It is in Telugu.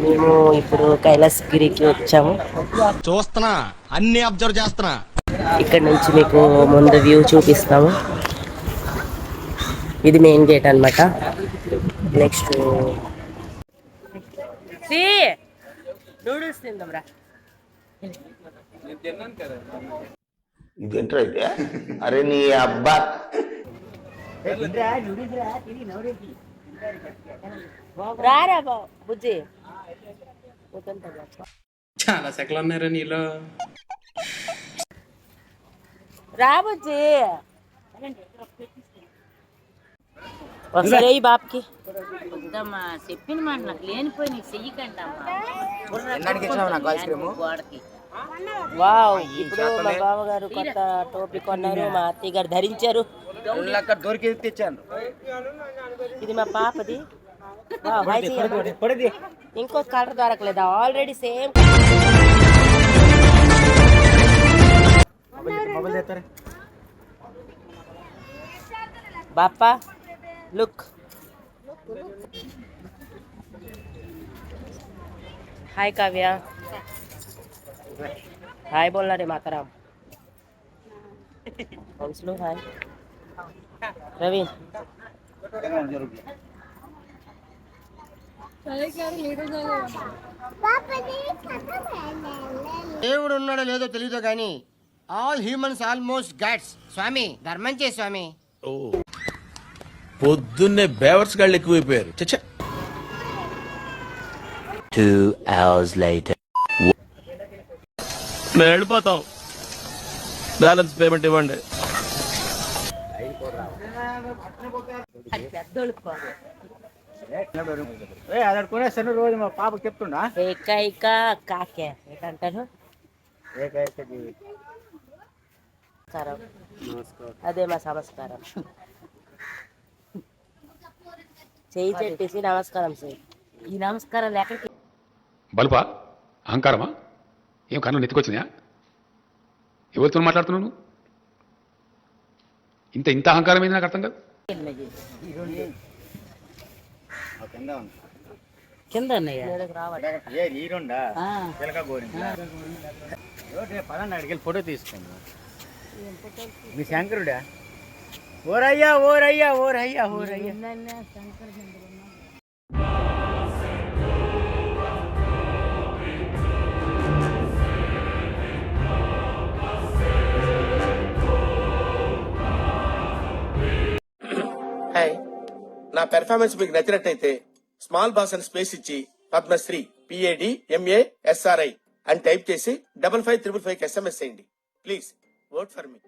మేము ఇప్పుడు కైలాసగిరికి వచ్చాము. చూస్తున్నా, అన్ని అబ్జర్వ్ చేస్తున్నా. ఇక్కడ నుంచి మీకు ముందు వ్యూ చూపిస్తాము. ఇది మెయిన్ గేట్ అన్నమాట. నెక్స్ట్ నూడిల్స్ తిందాంరా. ఇదేంట్రా అయితే? అరే నీ అబ్బా రారా బుజ్జి. చాలా సెకలు ఉన్నారా నీలో. రా బుజ్జి. ఒకసారి ఈ బాబుకి చెప్పిన మాట నాకు లేనిపోయి నీకు చెయ్యకండి గోడకి. వావ్, ఇప్పుడు మా బావగారు కొత్త టోపీ కొన్నారు, మా అత్తయ్య గారు ధరించారు. దొరికి తెచ్చాను. ఇది మా పాపది. ఇంకో కలర్ దొరకలేదా? Already same. బాపా లుక్. హాయ్ కావ్య. హాయ్ बोलना रे माताराम. हंसलो हाय. रवीन దేవుడు ఉన్నాడో లేదో తెలియదు కానీ ఆల్ హ్యూమన్స్ ఆల్మోస్ట్ గాడ్స్. స్వామి ధర్మం చే స్వామి. పొద్దున్నే బేవర్స్ గాళ్ళు ఎక్కువైపోయారు. చచ్చా. 2 hours later. మేము వెళ్ళిపోతాం. బ్యాలెన్స్ పేమెంట్ ఇవ్వండి. అదే కొనేస్తాను రోజు మా పాపకి చెప్తుండా. ఏకైక కాకే ఏంటంటారు? అదే మా సంస్కారం. చేయి చెట్టేసి నమస్కారం చేయి. ఈ నమస్కారాలు ఎక్కడికి? బలుపా, అహంకారమా? ఏం కన్ను నెత్తికొచ్చినాయా? ఎవరితో మాట్లాడుతున్నావు నువ్వు? ఇంత ఇంత అహంకారం ఏంది నాకు అర్థం కాదు. కింద అడిగి ఫోటో తీసుకోండి. మీ శంకరుడా? ఓరయ్యా ఓరయ్యా ఓరయ్యా ఓరయ్యా. హాయ్, నా పెర్ఫార్మెన్స్ మీకు నచ్చినట్టయితే స్మాల్ బాస్ అని స్పేస్ ఇచ్చి పద్మశ్రీ PADMASRI అని టైప్ చేసి 5555 SMS చేయండి. Please vote for me.